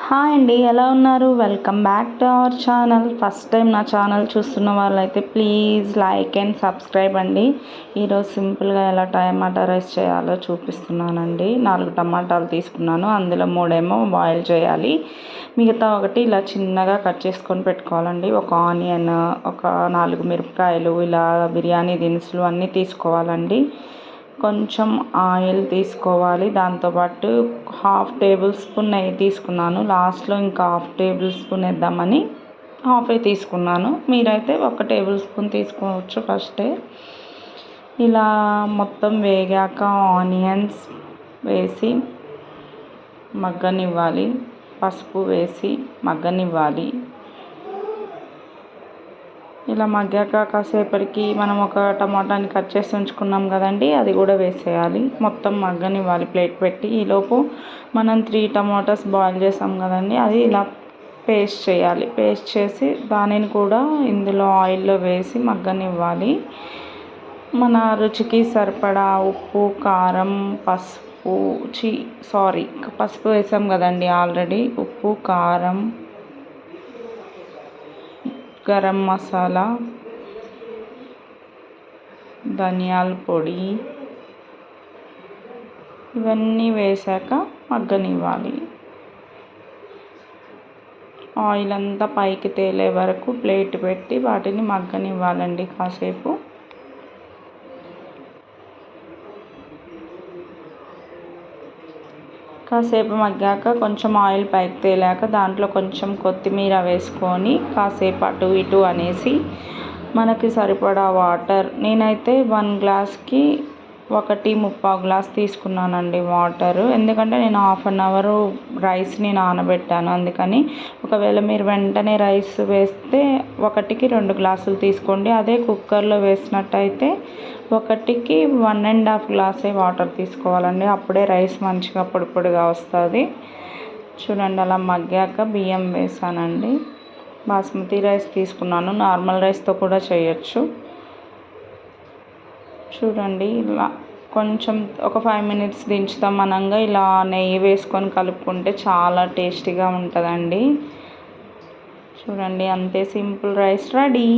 Hi అండి, ఎలా ఉన్నారు? Welcome back to our channel. First time నా ఛానల్ చూస్తున్న వాళ్ళైతే ప్లీజ్ లైక్ అండ్ సబ్స్క్రైబ్ అండి. ఈరోజు సింపుల్గా ఎలా టమాటా రైస్ చేయాలో చూపిస్తున్నానండి. 4 టమాటాలు తీసుకున్నాను, అందులో 3 బాయిల్ చేయాలి, మిగతా ఒకటి ఇలా చిన్నగా కట్ చేసుకొని పెట్టుకోవాలండి. ఒక ఆనియన్, ఒక 4 మిరపకాయలు, ఇలా బిర్యానీ దినుసులు అన్నీ తీసుకోవాలండి. కొంచెం ఆయిల్ తీసుకోవాలి, దాంతోపాటు 1/2 టేబుల్ స్పూన్ నెయ్యి తీసుకున్నాను. లాస్ట్లో ఇంకా 1/2 టేబుల్ స్పూన్ వేద్దామని 1/2 తీసుకున్నాను. మీరైతే 1 టేబుల్ స్పూన్ తీసుకోవచ్చు ఫస్టే. ఇలా మొత్తం వేగాక ఆనియన్స్ వేసి మగ్గనివ్వాలి, పసుపు వేసి మగ్గనివ్వాలి. ఇలా మగ్గాక కాసేపటికి మనం ఒక టమాటాని కట్ చేసి ఉంచుకున్నాం కదండి, అది కూడా వేసేయాలి. మొత్తం మగ్గనివ్వాలి ప్లేట్ పెట్టి. ఈలోపు మనం 3 టమాటాస్ బాయిల్ చేసాం కదండి, అది ఇలా పేస్ట్ చేయాలి. పేస్ట్ చేసి దానిని కూడా ఇందులో ఆయిల్లో వేసి మగ్గనివ్వాలి. మన రుచికి సరిపడా ఉప్పు, కారం, పసుపు వేసాం కదండి ఆల్రెడీ. ఉప్పు, కారం, గరం మసాలా, ధనియాల పొడి ఇవన్నీ వేసాక మగ్గనివ్వాలి. ఆయిల్ అంతా పైకి తేలే వరకు ప్లేట్ పెట్టి వాటిని మగ్గనివ్వాలండి కాసేపు. కాసేపు మగ్గాక కొంచెం ఆయిల్ పైకి తేలాక దాంట్లో కొంచెం కొత్తిమీర వేసుకొని కాసేపు అటు ఇటు అనేసి మనకి సరిపడా వాటర్, నేనైతే 1 గ్లాస్కి 1.25 గ్లాస్ తీసుకున్నానండి వాటర్. ఎందుకంటే నేను 1/2 అవర్ రైస్ని నానబెట్టాను, అందుకని. ఒకవేళ మీరు వెంటనే రైస్ వేస్తే 1కి 2 గ్లాసులు తీసుకోండి. అదే కుక్కర్లో వేసినట్టయితే 1కి 1.5 గ్లాసే వాటర్ తీసుకోవాలండి. అప్పుడే రైస్ మంచిగా పొడి పొడిగా వస్తుంది. చూడండి, అలా మగ్గాక బియ్యం వేసానండి. బాస్మతి రైస్ తీసుకున్నాను, నార్మల్ రైస్తో కూడా చేయొచ్చు. చూడండి, ఇలా కొంచెం ఒక 5 మినిట్స్ దించుతాం అనంగా ఇలా నెయ్యి వేసుకొని కలుపుకుంటే చాలా టేస్టీగా ఉంటుందండి. చూడండి, అంతే, సింపుల్ రైస్ రెడీ.